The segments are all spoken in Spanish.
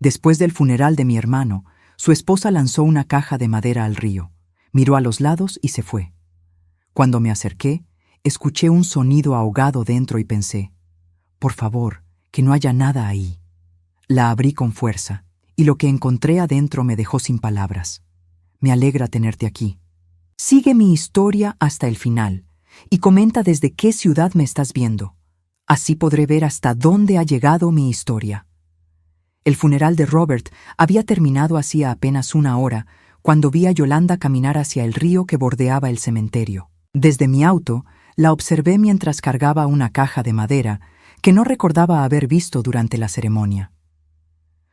Después del funeral de mi hermano, su esposa lanzó una caja de madera al río, miró a los lados y se fue. Cuando me acerqué, escuché un sonido ahogado dentro y pensé, por favor, que no haya nada ahí. La abrí con fuerza, y lo que encontré adentro me dejó sin palabras. Me alegra tenerte aquí. Sigue mi historia hasta el final, y comenta desde qué ciudad me estás viendo. Así podré ver hasta dónde ha llegado mi historia. El funeral de Robert había terminado hacía apenas una hora, cuando vi a Yolanda caminar hacia el río que bordeaba el cementerio. Desde mi auto, la observé mientras cargaba una caja de madera que no recordaba haber visto durante la ceremonia.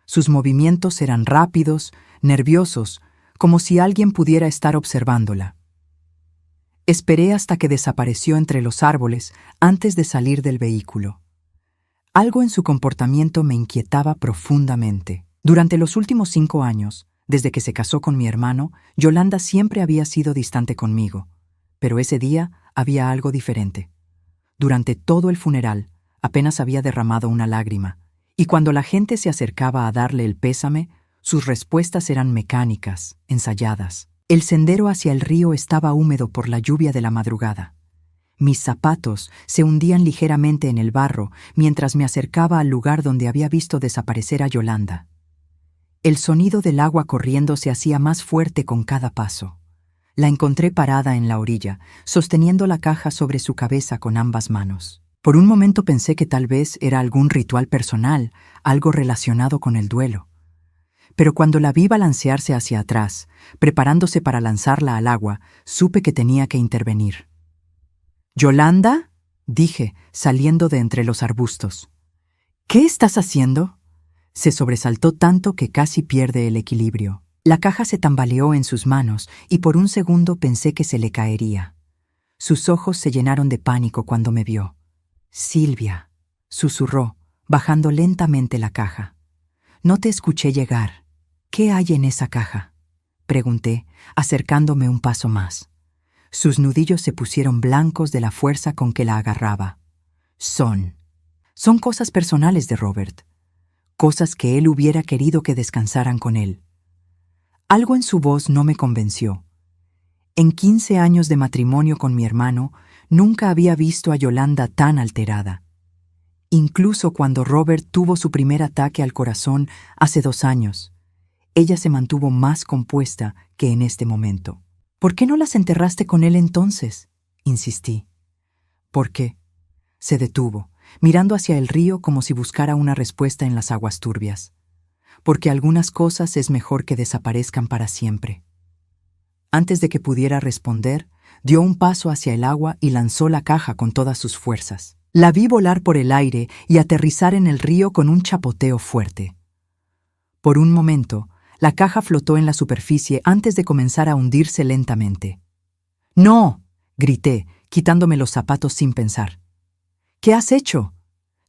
Sus movimientos eran rápidos, nerviosos, como si alguien pudiera estar observándola. Esperé hasta que desapareció entre los árboles antes de salir del vehículo. Algo en su comportamiento me inquietaba profundamente. Durante los últimos 5 años, desde que se casó con mi hermano, Yolanda siempre había sido distante conmigo. Pero ese día había algo diferente. Durante todo el funeral, apenas había derramado una lágrima, y cuando la gente se acercaba a darle el pésame, sus respuestas eran mecánicas, ensayadas. El sendero hacia el río estaba húmedo por la lluvia de la madrugada. Mis zapatos se hundían ligeramente en el barro mientras me acercaba al lugar donde había visto desaparecer a Yolanda. El sonido del agua corriendo se hacía más fuerte con cada paso. La encontré parada en la orilla, sosteniendo la caja sobre su cabeza con ambas manos. Por un momento pensé que tal vez era algún ritual personal, algo relacionado con el duelo. Pero cuando la vi balancearse hacia atrás, preparándose para lanzarla al agua, supe que tenía que intervenir. «¿Yolanda?», dije, saliendo de entre los arbustos. «¿Qué estás haciendo?». Se sobresaltó tanto que casi pierde el equilibrio. La caja se tambaleó en sus manos y por un segundo pensé que se le caería. Sus ojos se llenaron de pánico cuando me vio. «Silvia», susurró, bajando lentamente la caja. «No te escuché llegar. ¿Qué hay en esa caja?», pregunté, acercándome un paso más. Sus nudillos se pusieron blancos de la fuerza con que la agarraba. Son cosas personales de Robert. Cosas que él hubiera querido que descansaran con él. Algo en su voz no me convenció. En 15 años de matrimonio con mi hermano, nunca había visto a Yolanda tan alterada. Incluso cuando Robert tuvo su primer ataque al corazón hace 2 años, ella se mantuvo más compuesta que en este momento. «¿Por qué no las enterraste con él entonces?», insistí. «¿Por qué?». Se detuvo, mirando hacia el río como si buscara una respuesta en las aguas turbias. «Porque algunas cosas es mejor que desaparezcan para siempre». Antes de que pudiera responder, dio un paso hacia el agua y lanzó la caja con todas sus fuerzas. La vi volar por el aire y aterrizar en el río con un chapoteo fuerte. Por un momento, la caja flotó en la superficie antes de comenzar a hundirse lentamente. «¡No!», grité, quitándome los zapatos sin pensar. «¿Qué has hecho?».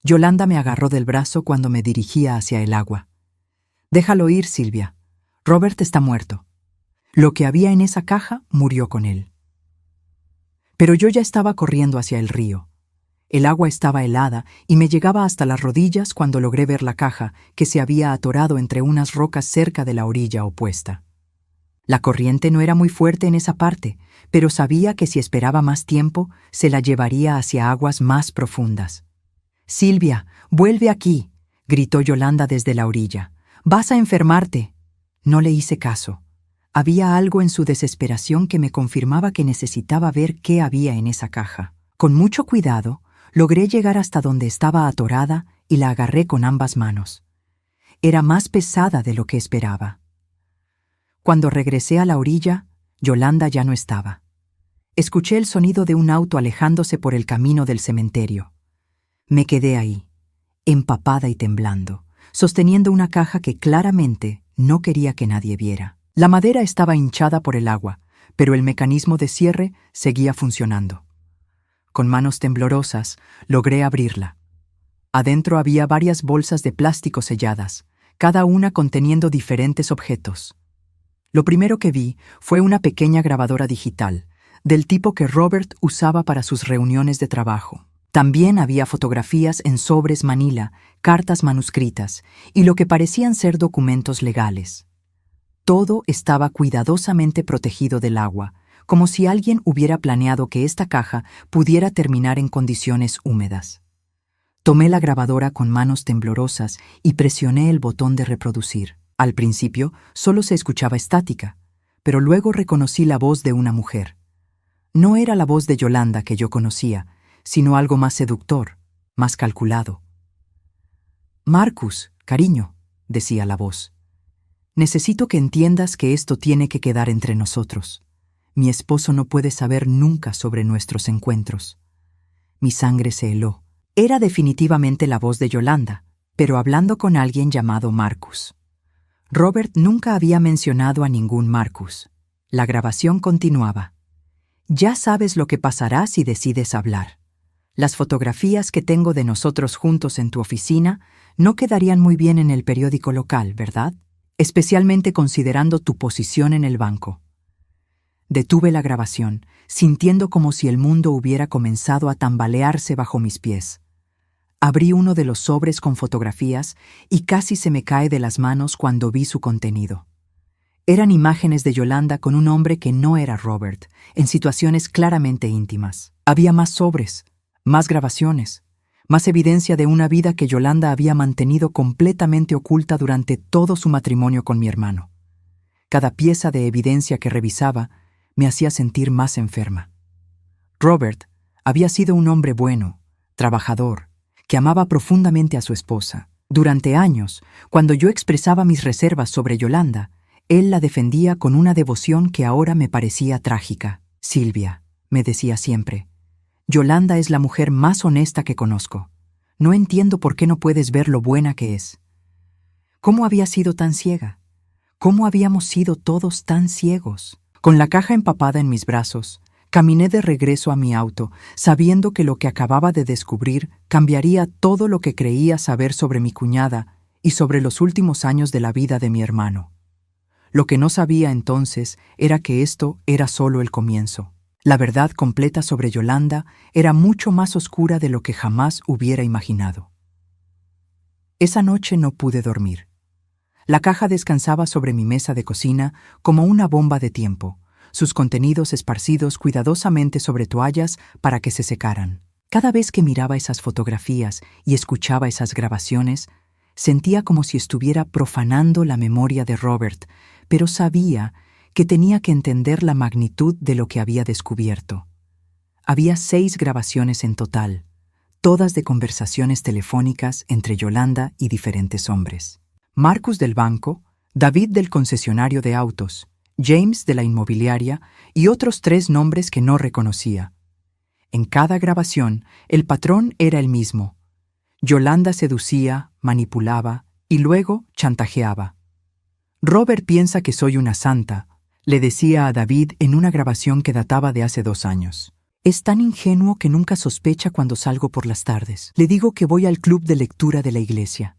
Yolanda me agarró del brazo cuando me dirigía hacia el agua. «Déjalo ir, Silvia. Robert está muerto. Lo que había en esa caja murió con él». Pero yo ya estaba corriendo hacia el río. El agua estaba helada y me llegaba hasta las rodillas cuando logré ver la caja, que se había atorado entre unas rocas cerca de la orilla opuesta. La corriente no era muy fuerte en esa parte, pero sabía que si esperaba más tiempo, se la llevaría hacia aguas más profundas. «Silvia, vuelve aquí», gritó Yolanda desde la orilla. «Vas a enfermarte». No le hice caso. Había algo en su desesperación que me confirmaba que necesitaba ver qué había en esa caja. Con mucho cuidado, logré llegar hasta donde estaba atorada y la agarré con ambas manos. Era más pesada de lo que esperaba. Cuando regresé a la orilla, Yolanda ya no estaba. Escuché el sonido de un auto alejándose por el camino del cementerio. Me quedé ahí, empapada y temblando, sosteniendo una caja que claramente no quería que nadie viera. La madera estaba hinchada por el agua, pero el mecanismo de cierre seguía funcionando. Con manos temblorosas, logré abrirla. Adentro había varias bolsas de plástico selladas, cada una conteniendo diferentes objetos. Lo primero que vi fue una pequeña grabadora digital, del tipo que Robert usaba para sus reuniones de trabajo. También había fotografías en sobres manila, cartas manuscritas y lo que parecían ser documentos legales. Todo estaba cuidadosamente protegido del agua, como si alguien hubiera planeado que esta caja pudiera terminar en condiciones húmedas. Tomé la grabadora con manos temblorosas y presioné el botón de reproducir. Al principio solo se escuchaba estática, pero luego reconocí la voz de una mujer. No era la voz de Yolanda que yo conocía, sino algo más seductor, más calculado. «Marcus, cariño», decía la voz. «Necesito que entiendas que esto tiene que quedar entre nosotros. Mi esposo no puede saber nunca sobre nuestros encuentros». Mi sangre se heló. Era definitivamente la voz de Yolanda, pero hablando con alguien llamado Marcus. Robert nunca había mencionado a ningún Marcus. La grabación continuaba. «Ya sabes lo que pasará si decides hablar. Las fotografías que tengo de nosotros juntos en tu oficina no quedarían muy bien en el periódico local, ¿verdad? Especialmente considerando tu posición en el banco». Detuve la grabación, sintiendo como si el mundo hubiera comenzado a tambalearse bajo mis pies. Abrí uno de los sobres con fotografías y casi se me cae de las manos cuando vi su contenido. Eran imágenes de Yolanda con un hombre que no era Robert, en situaciones claramente íntimas. Había más sobres, más grabaciones, más evidencia de una vida que Yolanda había mantenido completamente oculta durante todo su matrimonio con mi hermano. Cada pieza de evidencia que revisaba me hacía sentir más enferma. Robert había sido un hombre bueno, trabajador, que amaba profundamente a su esposa. Durante años, cuando yo expresaba mis reservas sobre Yolanda, él la defendía con una devoción que ahora me parecía trágica. «Silvia», me decía siempre, «Yolanda es la mujer más honesta que conozco. No entiendo por qué no puedes ver lo buena que es». ¿Cómo había sido tan ciega? ¿Cómo habíamos sido todos tan ciegos? Con la caja empapada en mis brazos, caminé de regreso a mi auto, sabiendo que lo que acababa de descubrir cambiaría todo lo que creía saber sobre mi cuñada y sobre los últimos años de la vida de mi hermano. Lo que no sabía entonces era que esto era solo el comienzo. La verdad completa sobre Yolanda era mucho más oscura de lo que jamás hubiera imaginado. Esa noche no pude dormir. La caja descansaba sobre mi mesa de cocina como una bomba de tiempo, sus contenidos esparcidos cuidadosamente sobre toallas para que se secaran. Cada vez que miraba esas fotografías y escuchaba esas grabaciones, sentía como si estuviera profanando la memoria de Robert, pero sabía que tenía que entender la magnitud de lo que había descubierto. Había 6 grabaciones en total, todas de conversaciones telefónicas entre Yolanda y diferentes hombres. Marcus del banco, David del concesionario de autos, James de la inmobiliaria y otros 3 nombres que no reconocía. En cada grabación, el patrón era el mismo. Yolanda seducía, manipulaba y luego chantajeaba. «Robert piensa que soy una santa», le decía a David en una grabación que databa de hace 2 años. «Es tan ingenuo que nunca sospecha cuando salgo por las tardes. Le digo que voy al club de lectura de la iglesia».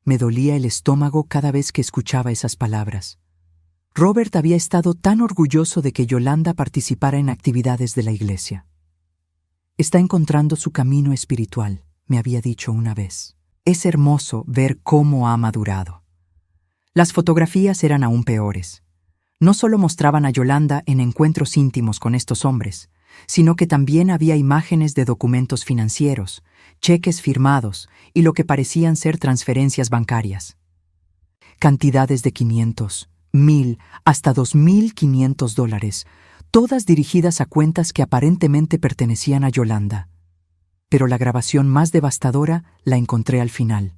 Me dolía el estómago cada vez que escuchaba esas palabras. Robert había estado tan orgulloso de que Yolanda participara en actividades de la iglesia. «Está encontrando su camino espiritual», me había dicho una vez. Es hermoso ver cómo ha madurado. Las fotografías eran aún peores. No solo mostraban a Yolanda en encuentros íntimos con estos hombres, sino que también había imágenes de documentos financieros, cheques firmados y lo que parecían ser transferencias bancarias. Cantidades de 500, 1,000, hasta $2,500, todas dirigidas a cuentas que aparentemente pertenecían a Yolanda. Pero la grabación más devastadora la encontré al final.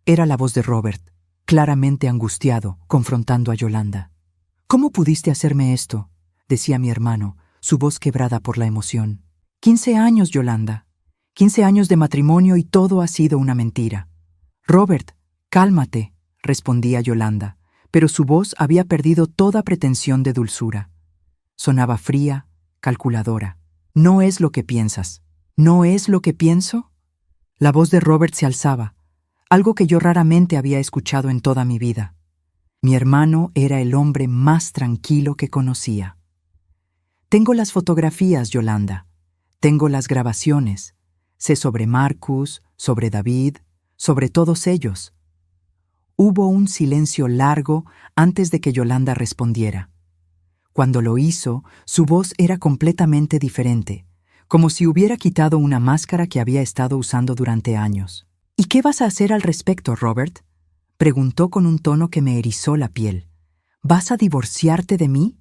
Era la voz de Robert, claramente angustiado, confrontando a Yolanda. «¿Cómo pudiste hacerme esto?», decía mi hermano, su voz quebrada por la emoción. 15 años, Yolanda. 15 años de matrimonio y todo ha sido una mentira». «Robert, cálmate», respondía Yolanda, pero su voz había perdido toda pretensión de dulzura. Sonaba fría, calculadora. «¿No es lo que piensas? ¿No es lo que pienso?». La voz de Robert se alzaba, algo que yo raramente había escuchado en toda mi vida. Mi hermano era el hombre más tranquilo que conocía. «Tengo las fotografías, Yolanda. Tengo las grabaciones. Sé sobre Marcus, sobre David, sobre todos ellos. Hubo un silencio largo antes de que Yolanda respondiera. Cuando lo hizo, su voz era completamente diferente, como si hubiera quitado una máscara que había estado usando durante años. ¿Y qué vas a hacer al respecto, Robert?, preguntó con un tono que me erizó la piel. ¿Vas a divorciarte de mí?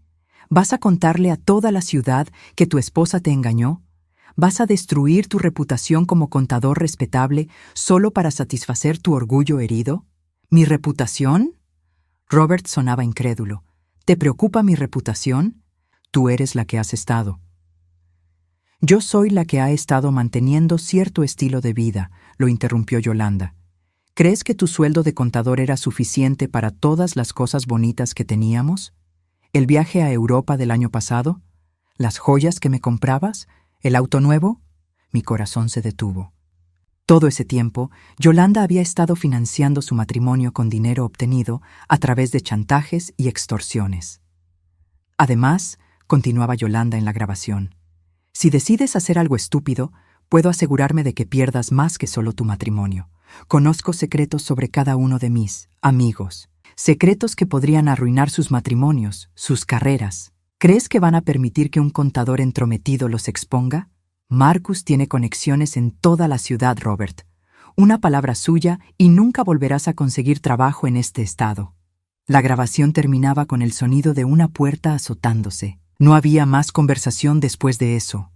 ¿Vas a contarle a toda la ciudad que tu esposa te engañó? ¿Vas a destruir tu reputación como contador respetable solo para satisfacer tu orgullo herido? ¿Mi reputación? Robert sonaba incrédulo. ¿Te preocupa mi reputación? Tú eres la que has estado. Yo soy la que ha estado manteniendo cierto estilo de vida, lo interrumpió Yolanda. ¿Crees que tu sueldo de contador era suficiente para todas las cosas bonitas que teníamos? ¿El viaje a Europa del año pasado? ¿Las joyas que me comprabas? ¿El auto nuevo? Mi corazón se detuvo. Todo ese tiempo, Yolanda había estado financiando su matrimonio con dinero obtenido a través de chantajes y extorsiones. Además, continuaba Yolanda en la grabación, si decides hacer algo estúpido, puedo asegurarme de que pierdas más que solo tu matrimonio. Conozco secretos sobre cada uno de mis amigos, secretos que podrían arruinar sus matrimonios, sus carreras. ¿Crees que van a permitir que un contador entrometido los exponga? Marcus tiene conexiones en toda la ciudad, Robert. Una palabra suya y nunca volverás a conseguir trabajo en este estado. La grabación terminaba con el sonido de una puerta azotándose. No había más conversación después de eso.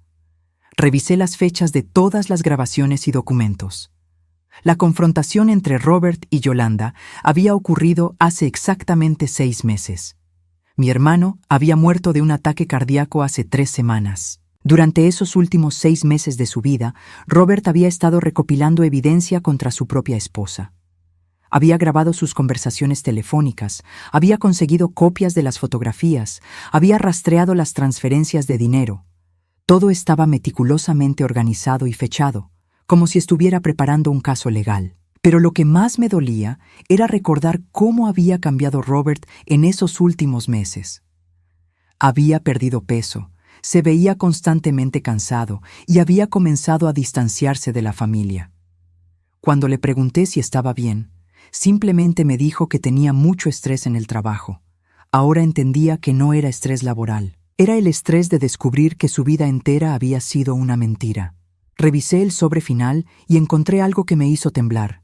Revisé las fechas de todas las grabaciones y documentos. La confrontación entre Robert y Yolanda había ocurrido hace exactamente 6 meses. Mi hermano había muerto de un ataque cardíaco hace 3 semanas. Durante esos últimos 6 meses de su vida, Robert había estado recopilando evidencia contra su propia esposa. Había grabado sus conversaciones telefónicas, había conseguido copias de las fotografías, había rastreado las transferencias de dinero. Todo estaba meticulosamente organizado y fechado, como si estuviera preparando un caso legal. Pero lo que más me dolía era recordar cómo había cambiado Robert en esos últimos meses. Había perdido peso, se veía constantemente cansado y había comenzado a distanciarse de la familia. Cuando le pregunté si estaba bien, simplemente me dijo que tenía mucho estrés en el trabajo. Ahora entendía que no era estrés laboral. Era el estrés de descubrir que su vida entera había sido una mentira. Revisé el sobre final y encontré algo que me hizo temblar.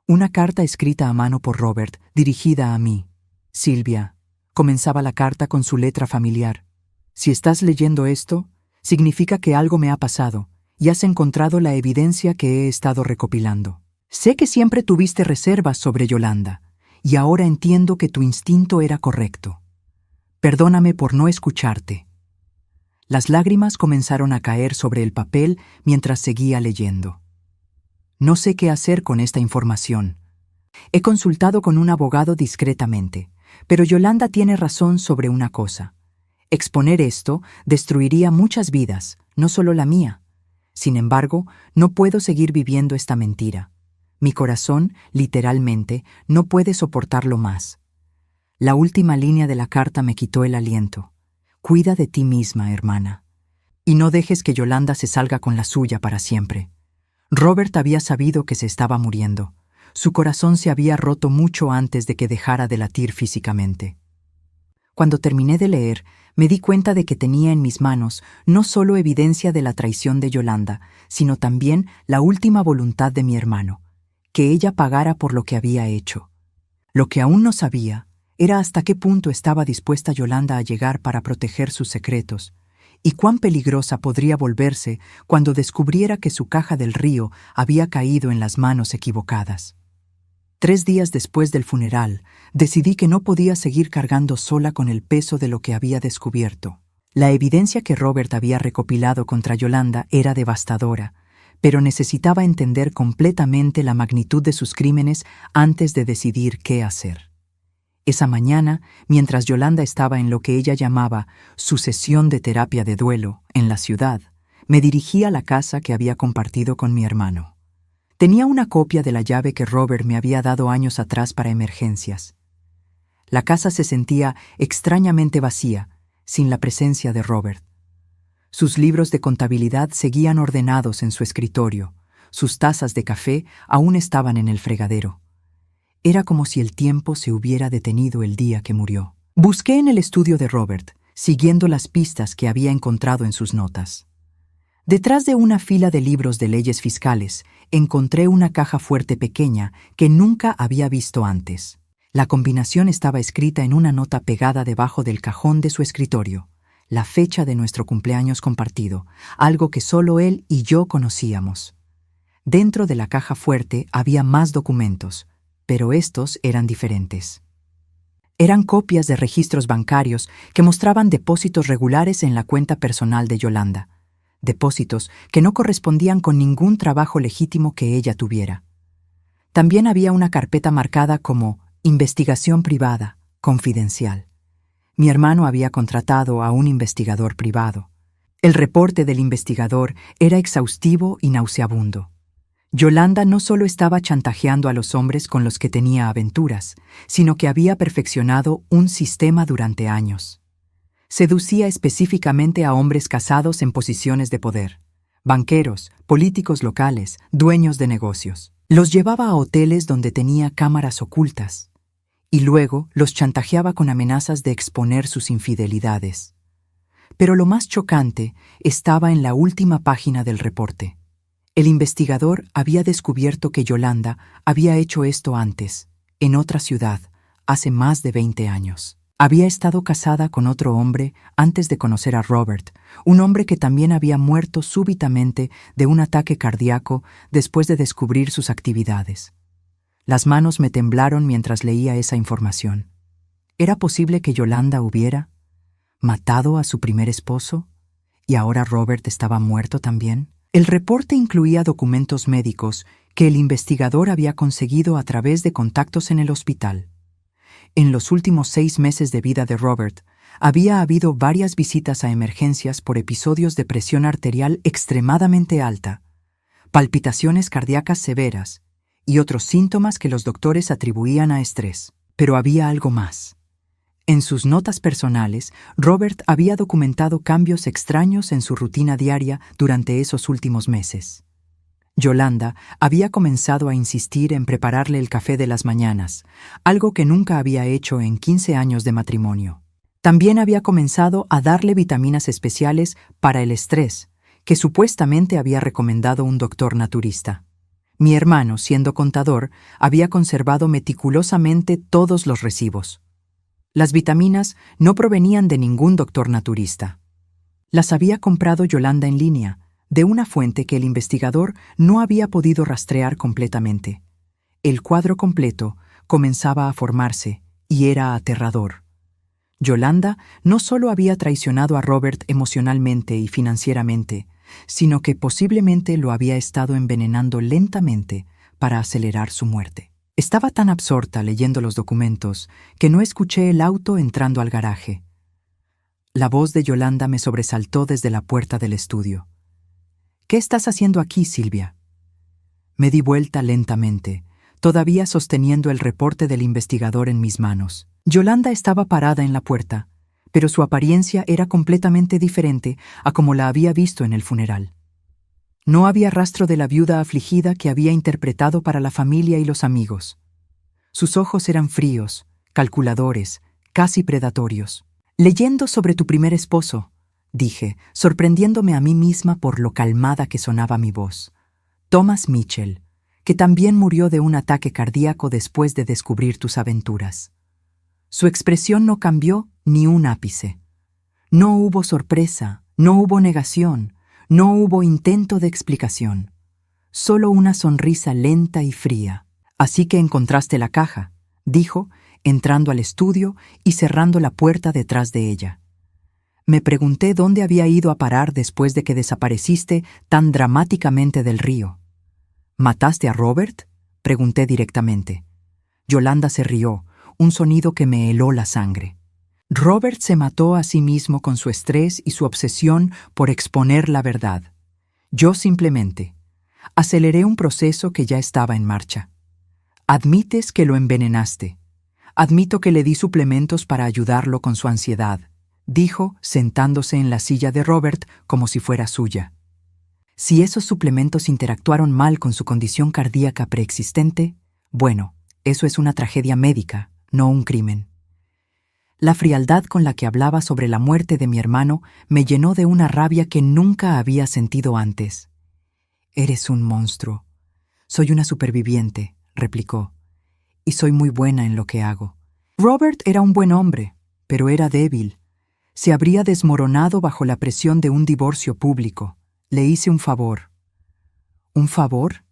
Una carta escrita a mano por Robert, dirigida a mí. Silvia, comenzaba la carta con su letra familiar. Si estás leyendo esto, significa que algo me ha pasado y has encontrado la evidencia que he estado recopilando. Sé que siempre tuviste reservas sobre Yolanda, y ahora entiendo que tu instinto era correcto. Perdóname por no escucharte. Las lágrimas comenzaron a caer sobre el papel mientras seguía leyendo. No sé qué hacer con esta información. He consultado con un abogado discretamente, pero Yolanda tiene razón sobre una cosa. Exponer esto destruiría muchas vidas, no solo la mía. Sin embargo, no puedo seguir viviendo esta mentira. Mi corazón, literalmente, no puede soportarlo más. La última línea de la carta me quitó el aliento. Cuida de ti misma, hermana. Y no dejes que Yolanda se salga con la suya para siempre. Robert había sabido que se estaba muriendo. Su corazón se había roto mucho antes de que dejara de latir físicamente. Cuando terminé de leer, me di cuenta de que tenía en mis manos no solo evidencia de la traición de Yolanda, sino también la última voluntad de mi hermano, que ella pagara por lo que había hecho. Lo que aún no sabía era hasta qué punto estaba dispuesta Yolanda a llegar para proteger sus secretos, y cuán peligrosa podría volverse cuando descubriera que su caja del río había caído en las manos equivocadas. 3 días después del funeral, decidí que no podía seguir cargando sola con el peso de lo que había descubierto. La evidencia que Robert había recopilado contra Yolanda era devastadora, pero necesitaba entender completamente la magnitud de sus crímenes antes de decidir qué hacer. Esa mañana, mientras Yolanda estaba en lo que ella llamaba su sesión de terapia de duelo en la ciudad, me dirigí a la casa que había compartido con mi hermano. Tenía una copia de la llave que Robert me había dado años atrás para emergencias. La casa se sentía extrañamente vacía, sin la presencia de Robert. Sus libros de contabilidad seguían ordenados en su escritorio. Sus tazas de café aún estaban en el fregadero. Era como si el tiempo se hubiera detenido el día que murió. Busqué en el estudio de Robert, siguiendo las pistas que había encontrado en sus notas. Detrás de una fila de libros de leyes fiscales, encontré una caja fuerte pequeña que nunca había visto antes. La combinación estaba escrita en una nota pegada debajo del cajón de su escritorio. La fecha de nuestro cumpleaños compartido, algo que solo él y yo conocíamos. Dentro de la caja fuerte había más documentos, pero estos eran diferentes. Eran copias de registros bancarios que mostraban depósitos regulares en la cuenta personal de Yolanda, depósitos que no correspondían con ningún trabajo legítimo que ella tuviera. También había una carpeta marcada como Investigación privada, confidencial. Mi hermano había contratado a un investigador privado. El reporte del investigador era exhaustivo y nauseabundo. Yolanda no solo estaba chantajeando a los hombres con los que tenía aventuras, sino que había perfeccionado un sistema durante años. Seducía específicamente a hombres casados en posiciones de poder, banqueros, políticos locales, dueños de negocios. Los llevaba a hoteles donde tenía cámaras ocultas, y luego los chantajeaba con amenazas de exponer sus infidelidades. Pero lo más chocante estaba en la última página del reporte. El investigador había descubierto que Yolanda había hecho esto antes, en otra ciudad, hace más de 20 años. Había estado casada con otro hombre antes de conocer a Robert, un hombre que también había muerto súbitamente de un ataque cardíaco después de descubrir sus actividades. Las manos me temblaron mientras leía esa información. ¿Era posible que Yolanda hubiera matado a su primer esposo? ¿Y ahora Robert estaba muerto también? El reporte incluía documentos médicos que el investigador había conseguido a través de contactos en el hospital. En los últimos 6 meses de vida de Robert, había habido varias visitas a emergencias por episodios de presión arterial extremadamente alta, palpitaciones cardíacas severas y otros síntomas que los doctores atribuían a estrés. Pero había algo más. En sus notas personales, Robert había documentado cambios extraños en su rutina diaria durante esos últimos meses. Yolanda había comenzado a insistir en prepararle el café de las mañanas, algo que nunca había hecho en 15 años de matrimonio. También había comenzado a darle vitaminas especiales para el estrés, que supuestamente había recomendado un doctor naturista. Mi hermano, siendo contador, había conservado meticulosamente todos los recibos. Las vitaminas no provenían de ningún doctor naturista. Las había comprado Yolanda en línea, de una fuente que el investigador no había podido rastrear completamente. El cuadro completo comenzaba a formarse y era aterrador. Yolanda no solo había traicionado a Robert emocionalmente y financieramente, sino que posiblemente lo había estado envenenando lentamente para acelerar su muerte. Estaba tan absorta leyendo los documentos que no escuché el auto entrando al garaje. La voz de Yolanda me sobresaltó desde la puerta del estudio. «¿Qué estás haciendo aquí, Silvia?» Me di vuelta lentamente, todavía sosteniendo el reporte del investigador en mis manos. Yolanda estaba parada en la puerta, pero su apariencia era completamente diferente a como la había visto en el funeral. No había rastro de la viuda afligida que había interpretado para la familia y los amigos. Sus ojos eran fríos, calculadores, casi predatorios. «Leyendo sobre tu primer esposo», dije, sorprendiéndome a mí misma por lo calmada que sonaba mi voz. «Thomas Mitchell, que también murió de un ataque cardíaco después de descubrir tus aventuras». Su expresión no cambió ni un ápice. No hubo sorpresa, no hubo negación, no hubo intento de explicación. Solo una sonrisa lenta y fría. «Así que encontraste la caja», dijo, entrando al estudio y cerrando la puerta detrás de ella. Me pregunté dónde había ido a parar después de que desapareciste tan dramáticamente del río. «¿Mataste a Robert?», pregunté directamente. Yolanda se rió, un sonido que me heló la sangre. Robert se mató a sí mismo con su estrés y su obsesión por exponer la verdad. Yo simplemente aceleré un proceso que ya estaba en marcha. Admites que lo envenenaste. Admito que le di suplementos para ayudarlo con su ansiedad, dijo, sentándose en la silla de Robert como si fuera suya. Si esos suplementos interactuaron mal con su condición cardíaca preexistente, bueno, eso es una tragedia médica, no un crimen. La frialdad con la que hablaba sobre la muerte de mi hermano me llenó de una rabia que nunca había sentido antes. «Eres un monstruo. Soy una superviviente», replicó, «y soy muy buena en lo que hago». Robert era un buen hombre, pero era débil. Se habría desmoronado bajo la presión de un divorcio público. Le hice un favor. ¿Un favor?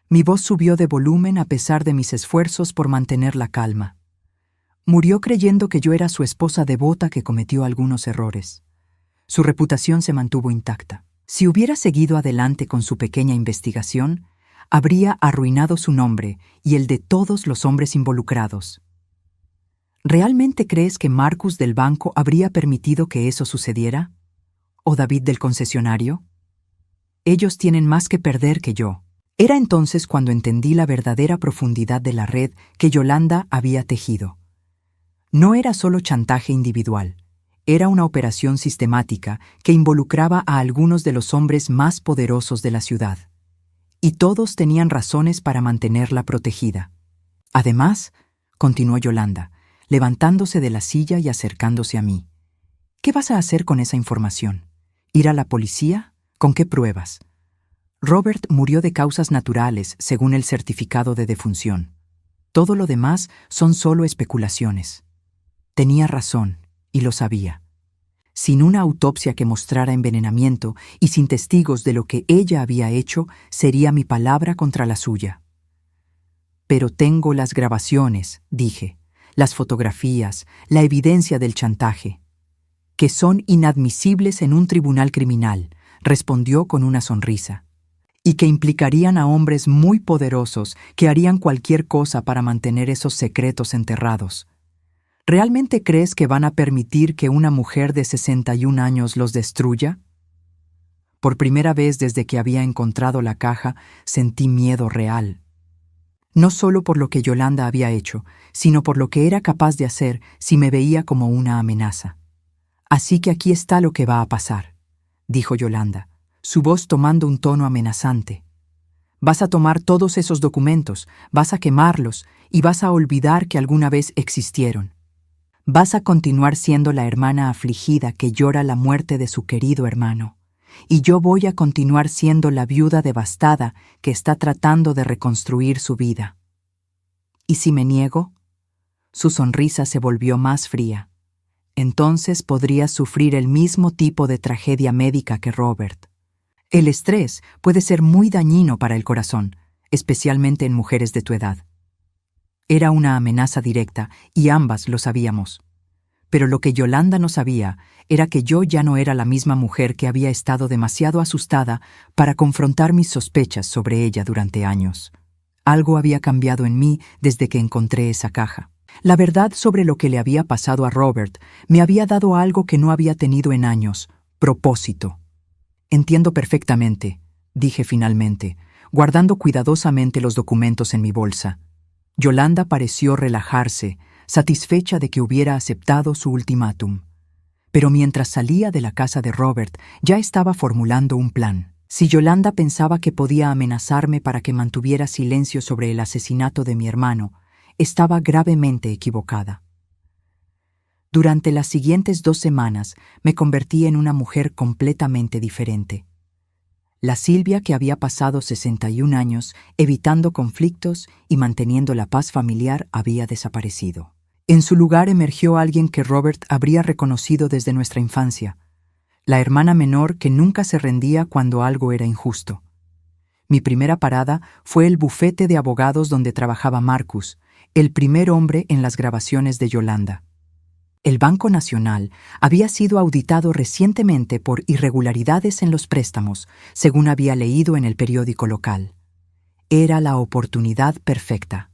Mi voz subió de volumen a pesar de mis esfuerzos por mantener la calma. Murió creyendo que yo era su esposa devota que cometió algunos errores. Su reputación se mantuvo intacta. Si hubiera seguido adelante con su pequeña investigación, habría arruinado su nombre y el de todos los hombres involucrados. ¿Realmente crees que Marcus del banco habría permitido que eso sucediera? ¿O David del concesionario? Ellos tienen más que perder que yo. Era entonces cuando entendí la verdadera profundidad de la red que Yolanda había tejido. No era solo chantaje individual, era una operación sistemática que involucraba a algunos de los hombres más poderosos de la ciudad. Y todos tenían razones para mantenerla protegida. Además, continuó Yolanda, levantándose de la silla y acercándose a mí. ¿Qué vas a hacer con esa información? ¿Ir a la policía? ¿Con qué pruebas? Robert murió de causas naturales, según el certificado de defunción. Todo lo demás son solo especulaciones. Tenía razón, y lo sabía. Sin una autopsia que mostrara envenenamiento y sin testigos de lo que ella había hecho, sería mi palabra contra la suya. Pero tengo las grabaciones, dije, las fotografías, la evidencia del chantaje, que son inadmisibles en un tribunal criminal, respondió con una sonrisa, y que implicarían a hombres muy poderosos que harían cualquier cosa para mantener esos secretos enterrados. ¿Realmente crees que van a permitir que una mujer de 61 años los destruya? Por primera vez desde que había encontrado la caja, sentí miedo real. No solo por lo que Yolanda había hecho, sino por lo que era capaz de hacer si me veía como una amenaza. Así que aquí está lo que va a pasar, dijo Yolanda, su voz tomando un tono amenazante. Vas a tomar todos esos documentos, vas a quemarlos y vas a olvidar que alguna vez existieron. Vas a continuar siendo la hermana afligida que llora la muerte de su querido hermano, y yo voy a continuar siendo la viuda devastada que está tratando de reconstruir su vida. ¿Y si me niego? Su sonrisa se volvió más fría. Entonces podrías sufrir el mismo tipo de tragedia médica que Robert. El estrés puede ser muy dañino para el corazón, especialmente en mujeres de tu edad. Era una amenaza directa y ambas lo sabíamos. Pero lo que Yolanda no sabía era que yo ya no era la misma mujer que había estado demasiado asustada para confrontar mis sospechas sobre ella durante años. Algo había cambiado en mí desde que encontré esa caja. La verdad sobre lo que le había pasado a Robert me había dado algo que no había tenido en años: propósito. Entiendo perfectamente, dije finalmente, guardando cuidadosamente los documentos en mi bolsa. Yolanda pareció relajarse, satisfecha de que hubiera aceptado su ultimátum. Pero mientras salía de la casa de Robert, ya estaba formulando un plan. Si Yolanda pensaba que podía amenazarme para que mantuviera silencio sobre el asesinato de mi hermano, estaba gravemente equivocada. Durante las siguientes 2 semanas me convertí en una mujer completamente diferente. La Silvia que había pasado 61 años evitando conflictos y manteniendo la paz familiar había desaparecido. En su lugar emergió alguien que Robert habría reconocido desde nuestra infancia, la hermana menor que nunca se rendía cuando algo era injusto. Mi primera parada fue el bufete de abogados donde trabajaba Marcus, el primer hombre en las grabaciones de Yolanda. El Banco Nacional había sido auditado recientemente por irregularidades en los préstamos, según había leído en el periódico local. Era la oportunidad perfecta.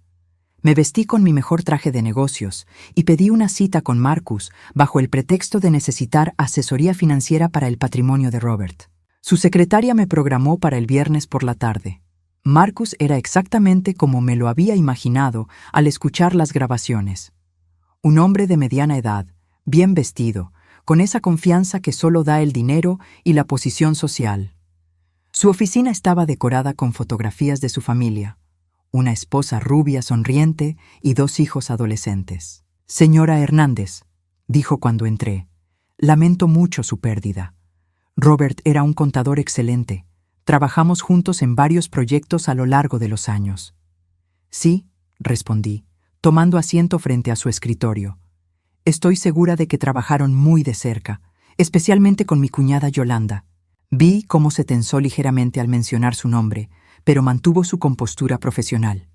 Me vestí con mi mejor traje de negocios y pedí una cita con Marcus bajo el pretexto de necesitar asesoría financiera para el patrimonio de Robert. Su secretaria me programó para el viernes por la tarde. Marcus era exactamente como me lo había imaginado al escuchar las grabaciones. Un hombre de mediana edad, bien vestido, con esa confianza que solo da el dinero y la posición social. Su oficina estaba decorada con fotografías de su familia, una esposa rubia sonriente y 2 hijos adolescentes. «Señora Hernández», dijo cuando entré, «lamento mucho su pérdida. Robert era un contador excelente. Trabajamos juntos en varios proyectos a lo largo de los años». «Sí», respondí, tomando asiento frente a su escritorio. «Estoy segura de que trabajaron muy de cerca, especialmente con mi cuñada Yolanda». Vi cómo se tensó ligeramente al mencionar su nombre, pero mantuvo su compostura profesional.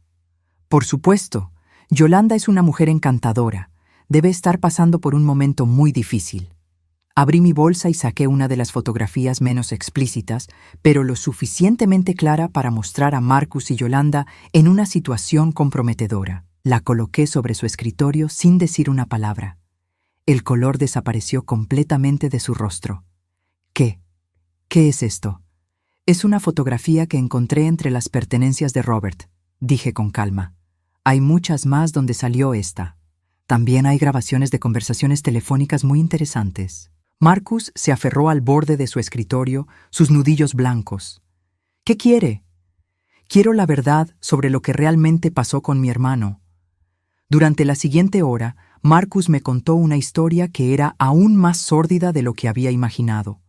«Por supuesto, Yolanda es una mujer encantadora. Debe estar pasando por un momento muy difícil». Abrí mi bolsa y saqué una de las fotografías menos explícitas, pero lo suficientemente clara para mostrar a Marcus y Yolanda en una situación comprometedora. La coloqué sobre su escritorio sin decir una palabra. El color desapareció completamente de su rostro. «¿Qué? ¿Qué es esto?» «Es una fotografía que encontré entre las pertenencias de Robert», dije con calma. «Hay muchas más donde salió esta. También hay grabaciones de conversaciones telefónicas muy interesantes». Marcus se aferró al borde de su escritorio, sus nudillos blancos. «¿Qué quiere?» «Quiero la verdad sobre lo que realmente pasó con mi hermano». Durante la siguiente hora, Marcus me contó una historia que era aún más sórdida de lo que había imaginado.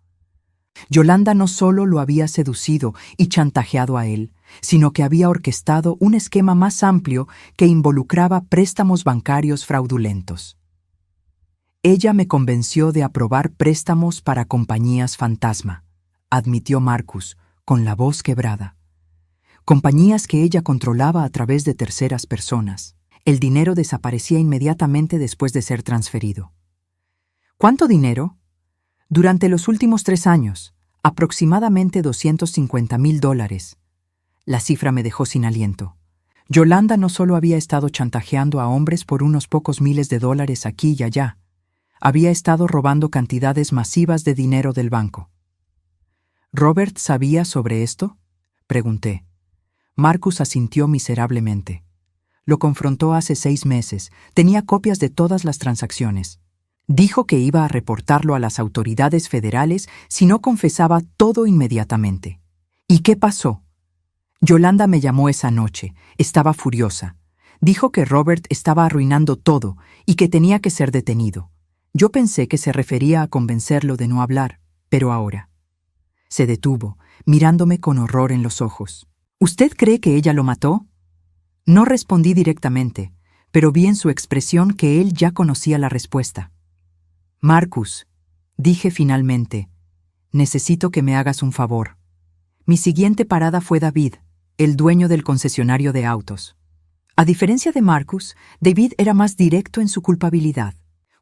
Yolanda no solo lo había seducido y chantajeado a él, sino que había orquestado un esquema más amplio que involucraba préstamos bancarios fraudulentos. «Ella me convenció de aprobar préstamos para compañías fantasma», admitió Marcus, con la voz quebrada. «Compañías que ella controlaba a través de terceras personas. El dinero desaparecía inmediatamente después de ser transferido». «¿Cuánto dinero?» «Durante los últimos 3 años, aproximadamente $250,000. La cifra me dejó sin aliento. Yolanda no solo había estado chantajeando a hombres por unos pocos miles de dólares aquí y allá, había estado robando cantidades masivas de dinero del banco. «¿Robert sabía sobre esto?», pregunté. Marcus asintió miserablemente. Lo confrontó hace 6 meses, tenía copias de todas las transacciones. Dijo que iba a reportarlo a las autoridades federales si no confesaba todo inmediatamente. ¿Y qué pasó? Yolanda me llamó esa noche, estaba furiosa. Dijo que Robert estaba arruinando todo y que tenía que ser detenido. Yo pensé que se refería a convencerlo de no hablar, pero ahora. Se detuvo, mirándome con horror en los ojos. «¿Usted cree que ella lo mató?» No respondí directamente, pero vi en su expresión que él ya conocía la respuesta. «Marcus», dije finalmente, «necesito que me hagas un favor». Mi siguiente parada fue David, el dueño del concesionario de autos. A diferencia de Marcus, David era más directo en su culpabilidad.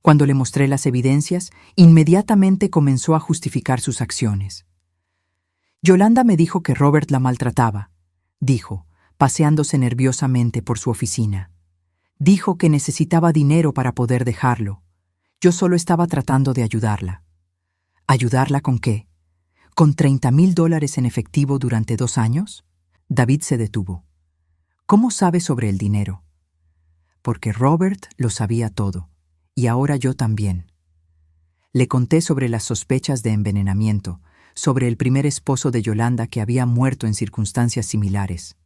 Cuando le mostré las evidencias, inmediatamente comenzó a justificar sus acciones. «Yolanda me dijo que Robert la maltrataba», dijo, paseándose nerviosamente por su oficina. «Dijo que necesitaba dinero para poder dejarlo. Yo solo estaba tratando de ayudarla». «¿Ayudarla con qué? ¿Con $30,000 en efectivo durante 2 años?» David se detuvo. «¿Cómo sabe sobre el dinero?» «Porque Robert lo sabía todo, y ahora yo también». Le conté sobre las sospechas de envenenamiento, sobre el primer esposo de Yolanda que había muerto en circunstancias similares.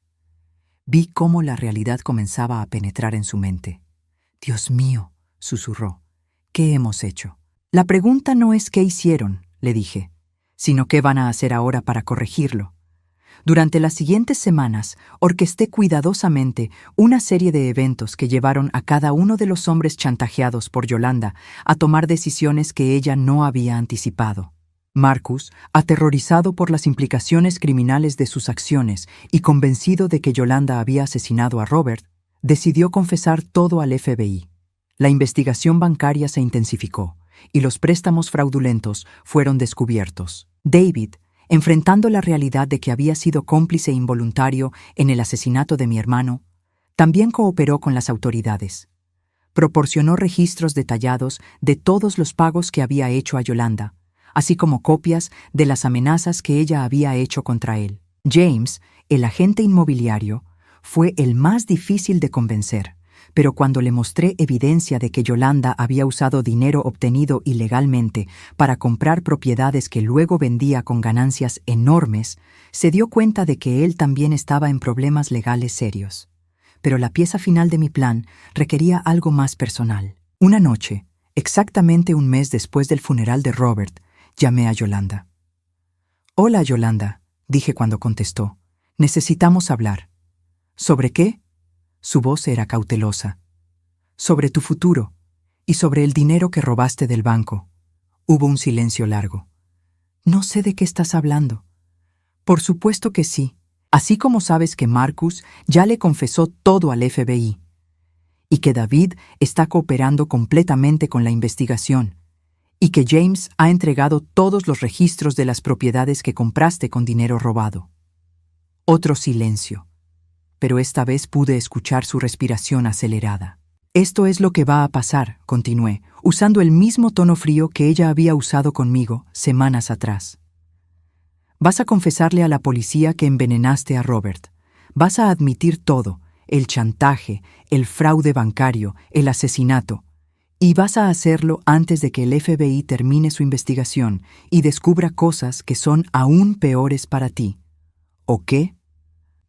Vi cómo la realidad comenzaba a penetrar en su mente. «Dios mío», susurró, «¿qué hemos hecho?» «La pregunta no es qué hicieron», le dije, «sino qué van a hacer ahora para corregirlo». Durante las siguientes semanas, orquesté cuidadosamente una serie de eventos que llevaron a cada uno de los hombres chantajeados por Yolanda a tomar decisiones que ella no había anticipado. Marcus, aterrorizado por las implicaciones criminales de sus acciones y convencido de que Yolanda había asesinado a Robert, decidió confesar todo al FBI. La investigación bancaria se intensificó y los préstamos fraudulentos fueron descubiertos. David, enfrentando la realidad de que había sido cómplice involuntario en el asesinato de mi hermano, también cooperó con las autoridades. Proporcionó registros detallados de todos los pagos que había hecho a Yolanda, así como copias de las amenazas que ella había hecho contra él. James, el agente inmobiliario, fue el más difícil de convencer, pero cuando le mostré evidencia de que Yolanda había usado dinero obtenido ilegalmente para comprar propiedades que luego vendía con ganancias enormes, se dio cuenta de que él también estaba en problemas legales serios. Pero la pieza final de mi plan requería algo más personal. Una noche, exactamente un mes después del funeral de Robert, llamé a Yolanda. «Hola, Yolanda», dije cuando contestó. «Necesitamos hablar». «¿Sobre qué?». Su voz era cautelosa. «Sobre tu futuro y sobre el dinero que robaste del banco». Hubo un silencio largo. «No sé de qué estás hablando». «Por supuesto que sí. Así como sabes que Marcus ya le confesó todo al FBI y que David está cooperando completamente con la investigación y que James ha entregado todos los registros de las propiedades que compraste con dinero robado». Otro silencio, pero esta vez pude escuchar su respiración acelerada. «Esto es lo que va a pasar», continué, usando el mismo tono frío que ella había usado conmigo semanas atrás. «Vas a confesarle a la policía que envenenaste a Robert. Vas a admitir todo, el chantaje, el fraude bancario, el asesinato. Y vas a hacerlo antes de que el FBI termine su investigación y descubra cosas que son aún peores para ti». «¿O qué?»,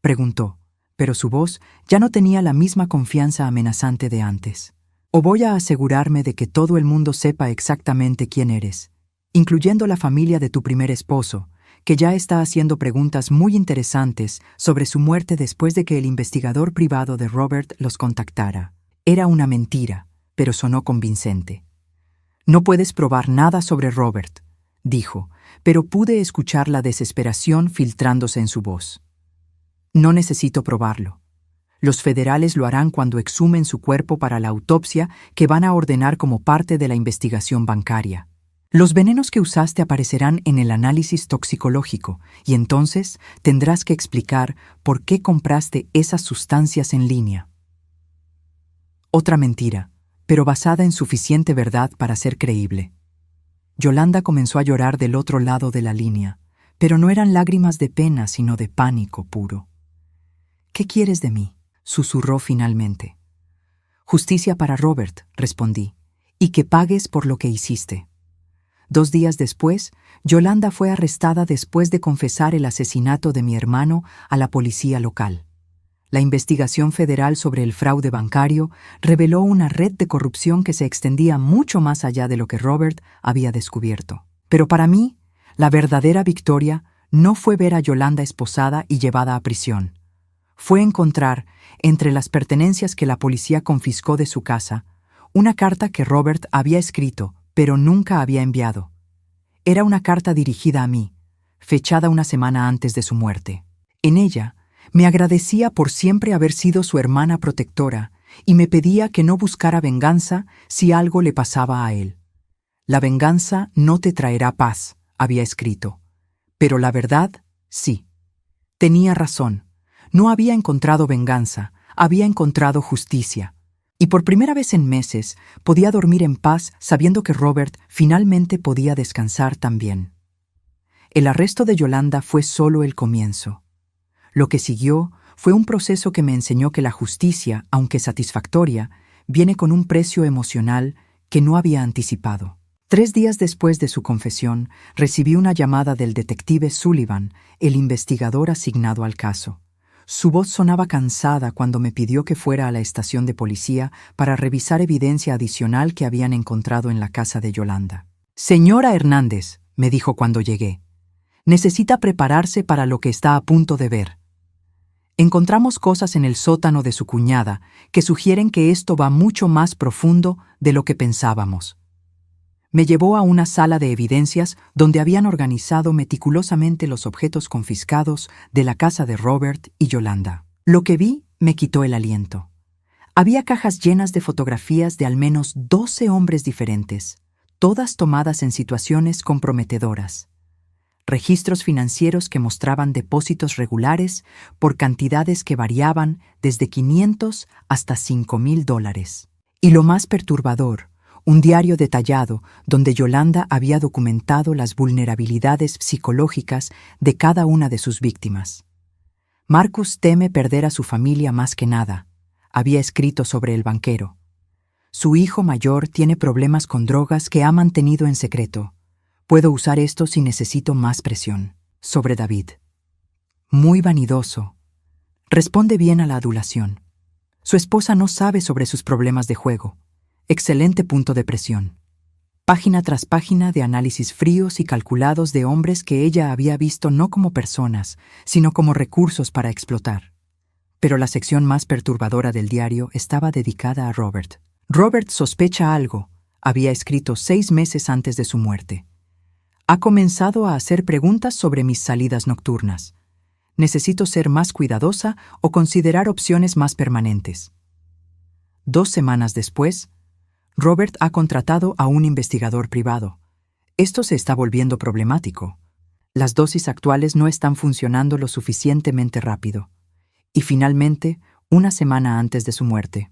preguntó, pero su voz ya no tenía la misma confianza amenazante de antes. «O voy a asegurarme de que todo el mundo sepa exactamente quién eres, incluyendo la familia de tu primer esposo, que ya está haciendo preguntas muy interesantes sobre su muerte después de que el investigador privado de Robert los contactara». Era una mentira, pero sonó convincente. «No puedes probar nada sobre Robert», dijo, pero pude escuchar la desesperación filtrándose en su voz. «No necesito probarlo. Los federales lo harán cuando exhumen su cuerpo para la autopsia que van a ordenar como parte de la investigación bancaria. Los venenos que usaste aparecerán en el análisis toxicológico y entonces tendrás que explicar por qué compraste esas sustancias en línea». Otra mentira, pero basada en suficiente verdad para ser creíble. Yolanda comenzó a llorar del otro lado de la línea, pero no eran lágrimas de pena, sino de pánico puro. «¿Qué quieres de mí?», susurró finalmente. «Justicia para Robert», respondí, «y que pagues por lo que hiciste». 2 días después, Yolanda fue arrestada después de confesar el asesinato de mi hermano a la policía local. La investigación federal sobre el fraude bancario reveló una red de corrupción que se extendía mucho más allá de lo que Robert había descubierto. Pero para mí, la verdadera victoria no fue ver a Yolanda esposada y llevada a prisión. Fue encontrar, entre las pertenencias que la policía confiscó de su casa, una carta que Robert había escrito, pero nunca había enviado. Era una carta dirigida a mí, fechada una semana antes de su muerte. En ella, me agradecía por siempre haber sido su hermana protectora y me pedía que no buscara venganza si algo le pasaba a él. «La venganza no te traerá paz», había escrito. Pero la verdad, sí. Tenía razón. No había encontrado venganza, había encontrado justicia. Y por primera vez en meses podía dormir en paz sabiendo que Robert finalmente podía descansar también. El arresto de Yolanda fue solo el comienzo. Lo que siguió fue un proceso que me enseñó que la justicia, aunque satisfactoria, viene con un precio emocional que no había anticipado. 3 días después de su confesión, recibí una llamada del detective Sullivan, el investigador asignado al caso. Su voz sonaba cansada cuando me pidió que fuera a la estación de policía para revisar evidencia adicional que habían encontrado en la casa de Yolanda. «Señora Hernández», me dijo cuando llegué, «necesita prepararse para lo que está a punto de ver. Encontramos cosas en el sótano de su cuñada que sugieren que esto va mucho más profundo de lo que pensábamos». Me llevó a una sala de evidencias donde habían organizado meticulosamente los objetos confiscados de la casa de Robert y Yolanda. Lo que vi me quitó el aliento. Había cajas llenas de fotografías de al menos 12 hombres diferentes, todas tomadas en situaciones comprometedoras. Registros financieros que mostraban depósitos regulares por cantidades que variaban desde $500 hasta $5,000. Y lo más perturbador, un diario detallado donde Yolanda había documentado las vulnerabilidades psicológicas de cada una de sus víctimas. «Marcus teme perder a su familia más que nada», Había escrito sobre el banquero. Su hijo mayor tiene problemas con drogas que ha mantenido en secreto. Puedo usar esto si necesito más presión. Sobre David. Muy vanidoso. Responde bien a la adulación. Su esposa no sabe sobre sus problemas de juego. Excelente punto de presión. Página tras página de análisis fríos y calculados de hombres que ella había visto no como personas, sino como recursos para explotar. Pero la sección más perturbadora del diario estaba dedicada a Robert. Robert sospecha algo, había escrito 6 meses antes de su muerte. Ha comenzado a hacer preguntas sobre mis salidas nocturnas. Necesito ser más cuidadosa o considerar opciones más permanentes. 2 semanas después, Robert ha contratado a un investigador privado. Esto se está volviendo problemático. Las dosis actuales no están funcionando lo suficientemente rápido. Y finalmente, 1 semana antes de su muerte.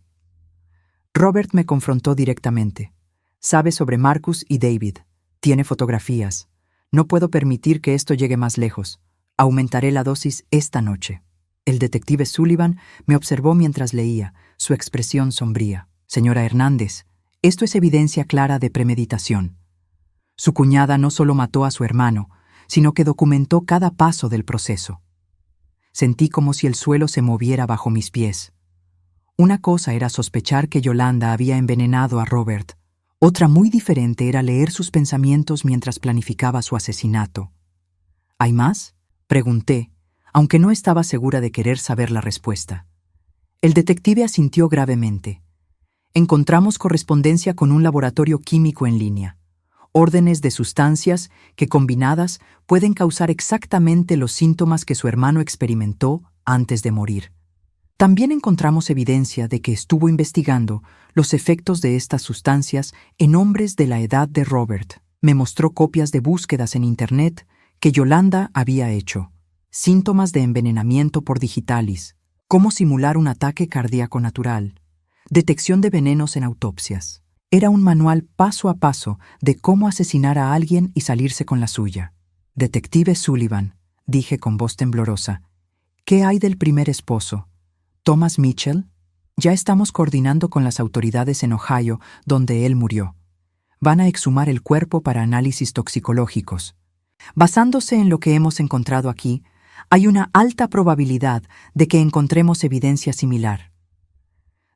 Robert me confrontó directamente. Sabe sobre Marcus y David. Tiene fotografías. No puedo permitir que esto llegue más lejos. Aumentaré la dosis esta noche. El detective Sullivan me observó mientras leía, su expresión sombría. Señora Hernández, esto es evidencia clara de premeditación. Su cuñada no solo mató a su hermano, sino que documentó cada paso del proceso. Sentí como si el suelo se moviera bajo mis pies. Una cosa era sospechar que Yolanda había envenenado a Robert. Otra muy diferente era leer sus pensamientos mientras planificaba su asesinato. ¿Hay más?, pregunté, aunque no estaba segura de querer saber la respuesta. El detective asintió gravemente. Encontramos correspondencia con un laboratorio químico en línea. Órdenes de sustancias que, combinadas, pueden causar exactamente los síntomas que su hermano experimentó antes de morir. También encontramos evidencia de que estuvo investigando los efectos de estas sustancias en hombres de la edad de Robert. Me mostró copias de búsquedas en Internet que Yolanda había hecho. Síntomas de envenenamiento por digitalis, cómo simular un ataque cardíaco natural, detección de venenos en autopsias. Era un manual paso a paso de cómo asesinar a alguien y salirse con la suya. Detective Sullivan, dije con voz temblorosa, ¿qué hay del primer esposo? Thomas Mitchell, ya estamos coordinando con las autoridades en Ohio, donde él murió. Van a exhumar el cuerpo para análisis toxicológicos. Basándose en lo que hemos encontrado aquí, hay una alta probabilidad de que encontremos evidencia similar.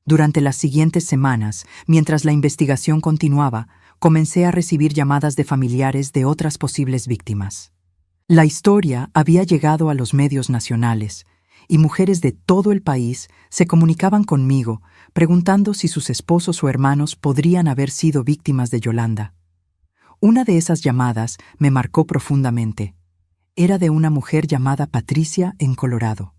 Durante las siguientes semanas, mientras la investigación continuaba, comencé a recibir llamadas de familiares de otras posibles víctimas. La historia había llegado a los medios nacionales, y mujeres de todo el país se comunicaban conmigo preguntando si sus esposos o hermanos podrían haber sido víctimas de Yolanda. Una de esas llamadas me marcó profundamente. Era de una mujer llamada Patricia en Colorado.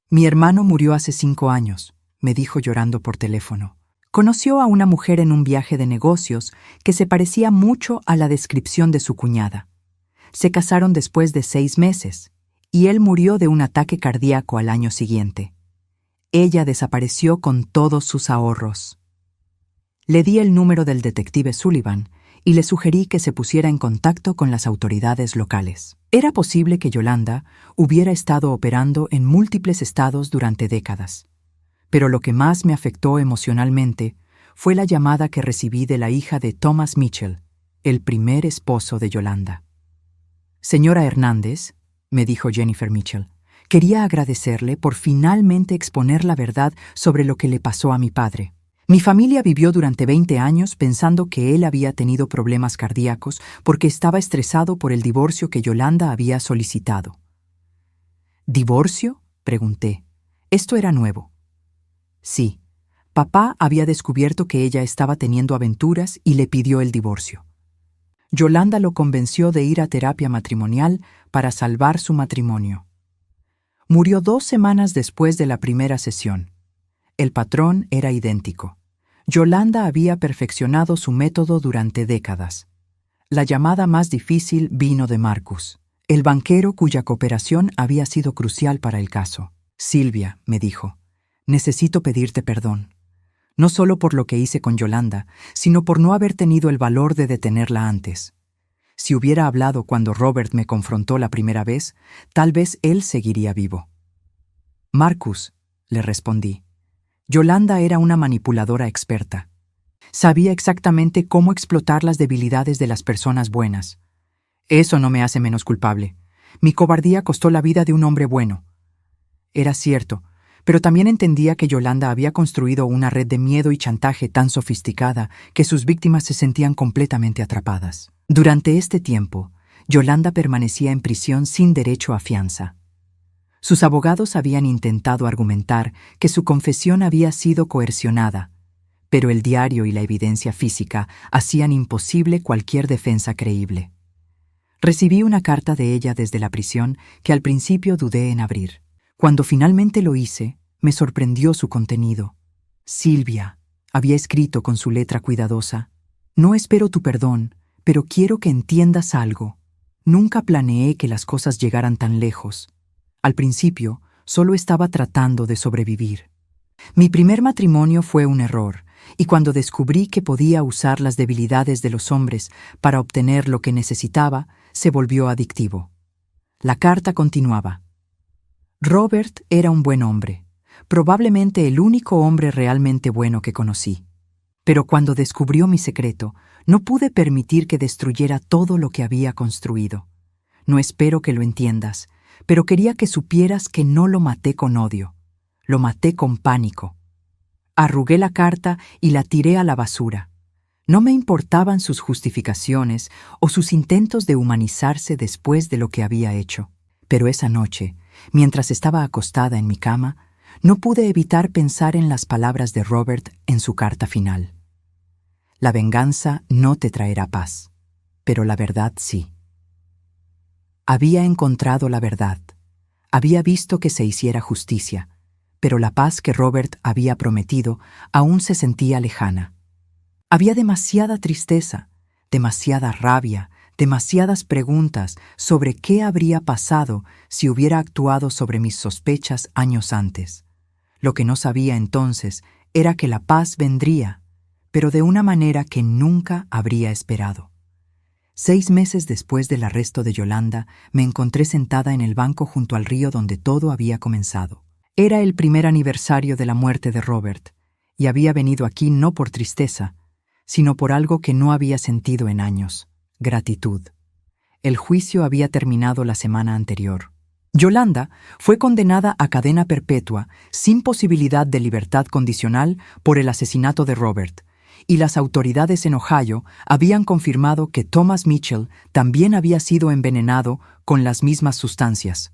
Mi hermano murió hace 5 años, me dijo llorando por teléfono. Conoció a una mujer en un viaje de negocios que se parecía mucho a la descripción de su cuñada. Se casaron después de 6 meses. Y él murió de un ataque cardíaco al año siguiente. Ella desapareció con todos sus ahorros. Le di el número del detective Sullivan y le sugerí que se pusiera en contacto con las autoridades locales. Era posible que Yolanda hubiera estado operando en múltiples estados durante décadas. Pero lo que más me afectó emocionalmente fue la llamada que recibí de la hija de Thomas Mitchell, el primer esposo de Yolanda. Señora Hernández, me dijo Jennifer Mitchell, quería agradecerle por finalmente exponer la verdad sobre lo que le pasó a mi padre. Mi familia vivió durante 20 años pensando que él había tenido problemas cardíacos porque estaba estresado por el divorcio que Yolanda había solicitado. ¿Divorcio?, pregunté. Esto era nuevo. Sí, papá había descubierto que ella estaba teniendo aventuras y le pidió el divorcio. Yolanda lo convenció de ir a terapia matrimonial para salvar su matrimonio. Murió 2 semanas después de la primera sesión. El patrón era idéntico. Yolanda había perfeccionado su método durante décadas. La llamada más difícil vino de Marcus, el banquero cuya cooperación había sido crucial para el caso. Silvia, me dijo, necesito pedirte perdón. No solo por lo que hice con Yolanda, sino por no haber tenido el valor de detenerla antes. Si hubiera hablado cuando Robert me confrontó la primera vez, tal vez él seguiría vivo. Marcus, le respondí, Yolanda era una manipuladora experta. Sabía exactamente cómo explotar las debilidades de las personas buenas. Eso no me hace menos culpable. Mi cobardía costó la vida de un hombre bueno. Era cierto, pero también entendía que Yolanda había construido una red de miedo y chantaje tan sofisticada que sus víctimas se sentían completamente atrapadas. Durante este tiempo, Yolanda permanecía en prisión sin derecho a fianza. Sus abogados habían intentado argumentar que su confesión había sido coercionada, pero el diario y la evidencia física hacían imposible cualquier defensa creíble. Recibí una carta de ella desde la prisión que al principio dudé en abrir. Cuando finalmente lo hice, me sorprendió su contenido. Silvia, había escrito con su letra cuidadosa, no espero tu perdón, pero quiero que entiendas algo. Nunca planeé que las cosas llegaran tan lejos. Al principio, solo estaba tratando de sobrevivir. Mi primer matrimonio fue un error, y cuando descubrí que podía usar las debilidades de los hombres para obtener lo que necesitaba, se volvió adictivo. La carta continuaba. Robert era un buen hombre, probablemente el único hombre realmente bueno que conocí. Pero cuando descubrió mi secreto, no pude permitir que destruyera todo lo que había construido. No espero que lo entiendas, pero quería que supieras que no lo maté con odio. Lo maté con pánico. Arrugué la carta y la tiré a la basura. No me importaban sus justificaciones o sus intentos de humanizarse después de lo que había hecho. Pero esa noche, mientras estaba acostada en mi cama, no pude evitar pensar en las palabras de Robert en su carta final. La venganza no te traerá paz, pero la verdad sí. Había encontrado la verdad. Había visto que se hiciera justicia, pero la paz que Robert había prometido aún se sentía lejana. Había demasiada tristeza, demasiada rabia, demasiadas preguntas sobre qué habría pasado si hubiera actuado sobre mis sospechas años antes. Lo que no sabía entonces era que la paz vendría, pero de una manera que nunca habría esperado. 6 meses después del arresto de Yolanda, me encontré sentada en el banco junto al río donde todo había comenzado. Era el primer aniversario de la muerte de Robert, y había venido aquí no por tristeza, sino por algo que no había sentido en años: gratitud. El juicio había terminado la semana anterior. Yolanda fue condenada a cadena perpetua sin posibilidad de libertad condicional por el asesinato de Robert, y las autoridades en Ohio habían confirmado que Thomas Mitchell también había sido envenenado con las mismas sustancias.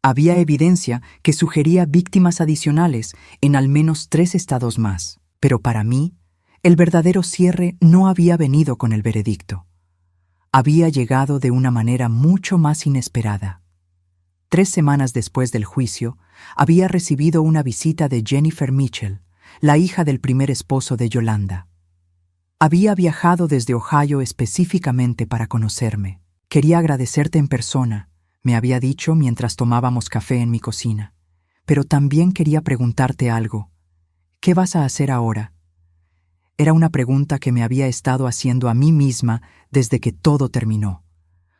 Había evidencia que sugería víctimas adicionales en al menos 3 estados más. Pero para mí, el verdadero cierre no había venido con el veredicto. Había llegado de una manera mucho más inesperada. 3 semanas después del juicio, había recibido una visita de Jennifer Mitchell, la hija del primer esposo de Yolanda. Había viajado desde Ohio específicamente para conocerme. Quería agradecerte en persona, me había dicho mientras tomábamos café en mi cocina. Pero también quería preguntarte algo. ¿Qué vas a hacer ahora? Era una pregunta que me había estado haciendo a mí misma desde que todo terminó.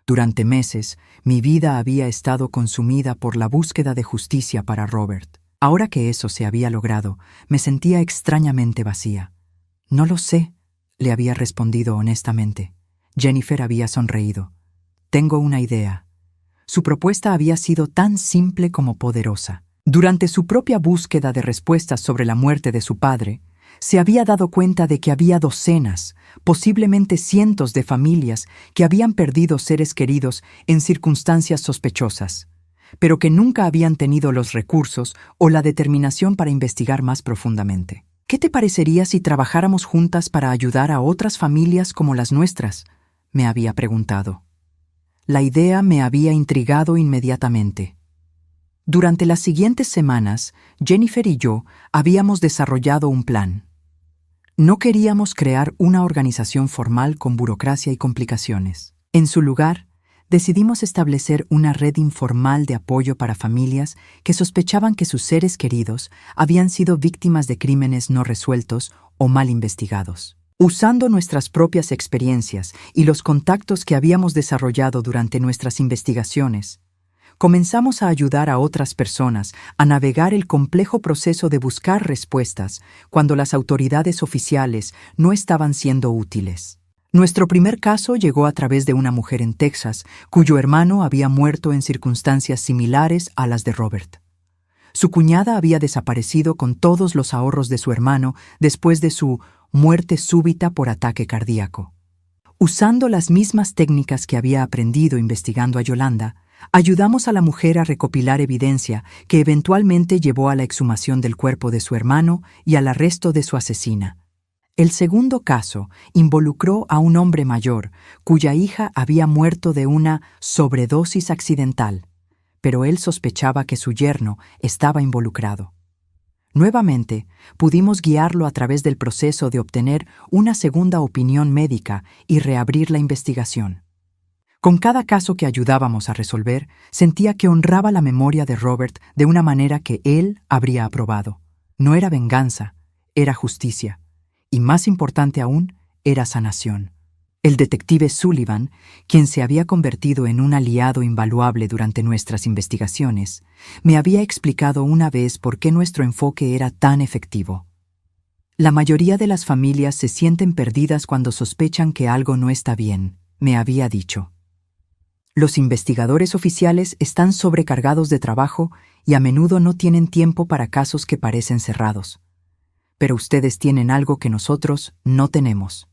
Durante meses, mi vida había estado consumida por la búsqueda de justicia para Robert. Ahora que eso se había logrado, me sentía extrañamente vacía. No lo sé, le había respondido honestamente. Jennifer había sonreído. Tengo una idea. Su propuesta había sido tan simple como poderosa. Durante su propia búsqueda de respuestas sobre la muerte de su padre, se había dado cuenta de que había docenas, posiblemente cientos de familias que habían perdido seres queridos en circunstancias sospechosas, pero que nunca habían tenido los recursos o la determinación para investigar más profundamente. ¿Qué te parecería si trabajáramos juntas para ayudar a otras familias como las nuestras?, me había preguntado. La idea me había intrigado inmediatamente. Durante las siguientes semanas, Jennifer y yo habíamos desarrollado un plan. No queríamos crear una organización formal con burocracia y complicaciones. En su lugar, decidimos establecer una red informal de apoyo para familias que sospechaban que sus seres queridos habían sido víctimas de crímenes no resueltos o mal investigados. Usando nuestras propias experiencias y los contactos que habíamos desarrollado durante nuestras investigaciones, comenzamos a ayudar a otras personas a navegar el complejo proceso de buscar respuestas cuando las autoridades oficiales no estaban siendo útiles. Nuestro primer caso llegó a través de una mujer en Texas, cuyo hermano había muerto en circunstancias similares a las de Robert. Su cuñada había desaparecido con todos los ahorros de su hermano después de su muerte súbita por ataque cardíaco. Usando las mismas técnicas que había aprendido investigando a Yolanda, ayudamos a la mujer a recopilar evidencia que eventualmente llevó a la exhumación del cuerpo de su hermano y al arresto de su asesina. El segundo caso involucró a un hombre mayor, cuya hija había muerto de una sobredosis accidental, pero él sospechaba que su yerno estaba involucrado. Nuevamente, pudimos guiarlo a través del proceso de obtener una segunda opinión médica y reabrir la investigación. Con cada caso que ayudábamos a resolver, sentía que honraba la memoria de Robert de una manera que él habría aprobado. No era venganza, era justicia. Y más importante aún, era sanación. El detective Sullivan, quien se había convertido en un aliado invaluable durante nuestras investigaciones, me había explicado una vez por qué nuestro enfoque era tan efectivo. La mayoría de las familias se sienten perdidas cuando sospechan que algo no está bien, me había dicho. Los investigadores oficiales están sobrecargados de trabajo y a menudo no tienen tiempo para casos que parecen cerrados. Pero ustedes tienen algo que nosotros no tenemos: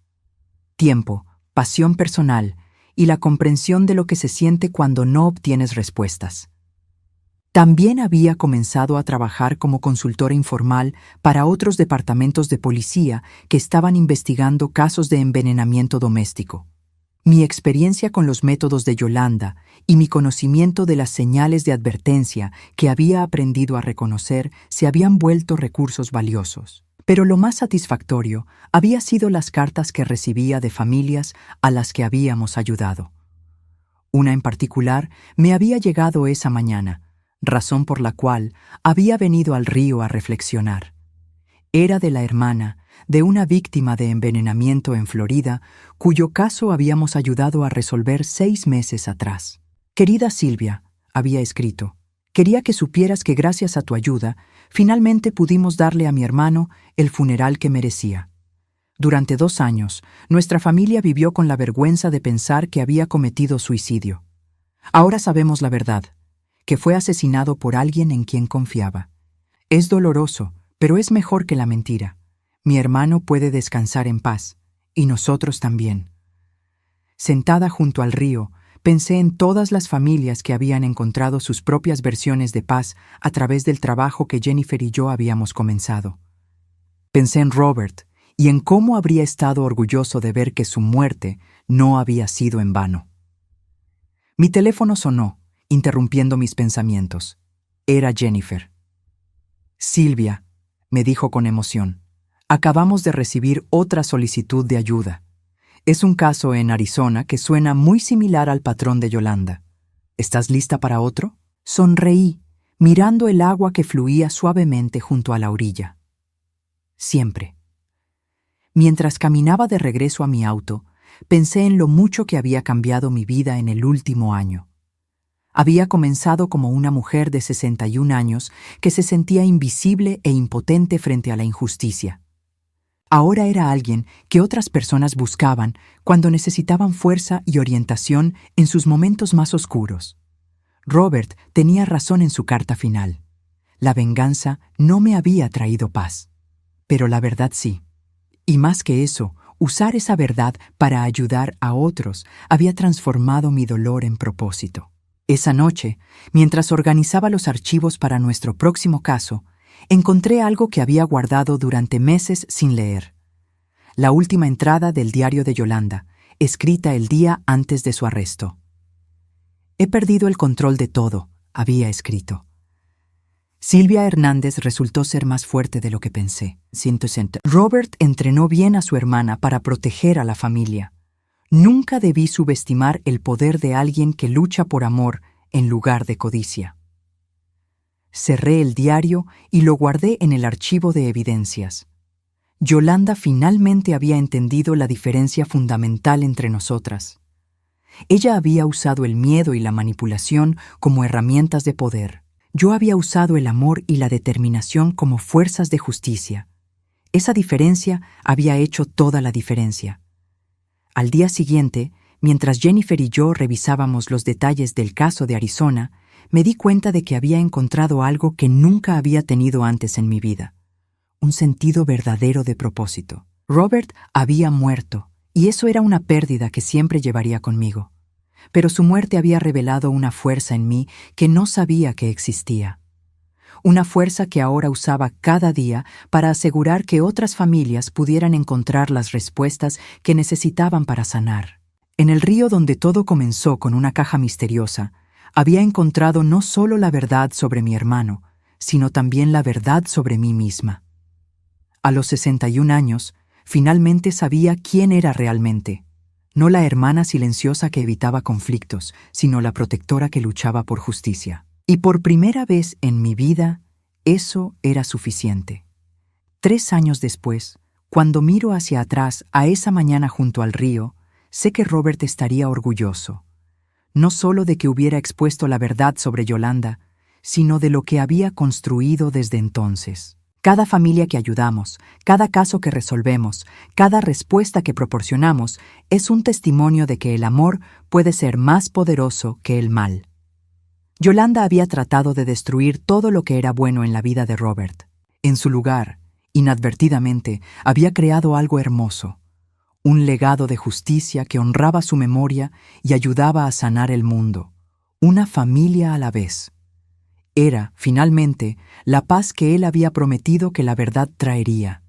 tiempo, pasión personal y la comprensión de lo que se siente cuando no obtienes respuestas. También había comenzado a trabajar como consultora informal para otros departamentos de policía que estaban investigando casos de envenenamiento doméstico. Mi experiencia con los métodos de Yolanda y mi conocimiento de las señales de advertencia que había aprendido a reconocer se habían vuelto recursos valiosos. Pero lo más satisfactorio había sido las cartas que recibía de familias a las que habíamos ayudado. Una en particular me había llegado esa mañana, razón por la cual había venido al río a reflexionar. Era de la hermana de una víctima de envenenamiento en Florida, cuyo caso habíamos ayudado a resolver 6 meses atrás. Querida Silvia, había escrito, quería que supieras que gracias a tu ayuda, finalmente pudimos darle a mi hermano el funeral que merecía. Durante 2 años, nuestra familia vivió con la vergüenza de pensar que había cometido suicidio. Ahora sabemos la verdad, que fue asesinado por alguien en quien confiaba. Es doloroso, pero es mejor que la mentira. Mi hermano puede descansar en paz, y nosotros también. Sentada junto al río, pensé en todas las familias que habían encontrado sus propias versiones de paz a través del trabajo que Jennifer y yo habíamos comenzado. Pensé en Robert y en cómo habría estado orgulloso de ver que su muerte no había sido en vano. Mi teléfono sonó, interrumpiendo mis pensamientos. Era Jennifer. Silvia, me dijo con emoción, acabamos de recibir otra solicitud de ayuda. Es un caso en Arizona que suena muy similar al patrón de Yolanda. ¿Estás lista para otro? Sonreí, mirando el agua que fluía suavemente junto a la orilla. Siempre. Mientras caminaba de regreso a mi auto, pensé en lo mucho que había cambiado mi vida en el último año. Había comenzado como una mujer de 61 años que se sentía invisible e impotente frente a la injusticia. Ahora era alguien que otras personas buscaban cuando necesitaban fuerza y orientación en sus momentos más oscuros. Robert tenía razón en su carta final. La venganza no me había traído paz, pero la verdad sí. Y más que eso, usar esa verdad para ayudar a otros había transformado mi dolor en propósito. Esa noche, mientras organizaba los archivos para nuestro próximo caso, encontré algo que había guardado durante meses sin leer. La última entrada del diario de Yolanda, escrita el día antes de su arresto. He perdido el control de todo, había escrito. Silvia Hernández resultó ser más fuerte de lo que pensé. Robert entrenó bien a su hermana para proteger a la familia. Nunca debí subestimar el poder de alguien que lucha por amor en lugar de codicia. Cerré el diario y lo guardé en el archivo de evidencias. Yolanda finalmente había entendido la diferencia fundamental entre nosotras. Ella había usado el miedo y la manipulación como herramientas de poder. Yo había usado el amor y la determinación como fuerzas de justicia. Esa diferencia había hecho toda la diferencia. Al día siguiente, mientras Jennifer y yo revisábamos los detalles del caso de Arizona, me di cuenta de que había encontrado algo que nunca había tenido antes en mi vida: un sentido verdadero de propósito. Robert había muerto, y eso era una pérdida que siempre llevaría conmigo. Pero su muerte había revelado una fuerza en mí que no sabía que existía. Una fuerza que ahora usaba cada día para asegurar que otras familias pudieran encontrar las respuestas que necesitaban para sanar. En el río donde todo comenzó con una caja misteriosa, había encontrado no solo la verdad sobre mi hermano, sino también la verdad sobre mí misma. A los 61 años, finalmente sabía quién era realmente. No la hermana silenciosa que evitaba conflictos, sino la protectora que luchaba por justicia. Y por primera vez en mi vida, eso era suficiente. 3 años después, cuando miro hacia atrás a esa mañana junto al río, sé que Robert estaría orgulloso, no solo de que hubiera expuesto la verdad sobre Yolanda, sino de lo que había construido desde entonces. Cada familia que ayudamos, cada caso que resolvemos, cada respuesta que proporcionamos es un testimonio de que el amor puede ser más poderoso que el mal. Yolanda había tratado de destruir todo lo que era bueno en la vida de Robert. En su lugar, inadvertidamente, había creado algo hermoso: un legado de justicia que honraba su memoria y ayudaba a sanar el mundo, una familia a la vez. Era, finalmente, la paz que él había prometido que la verdad traería.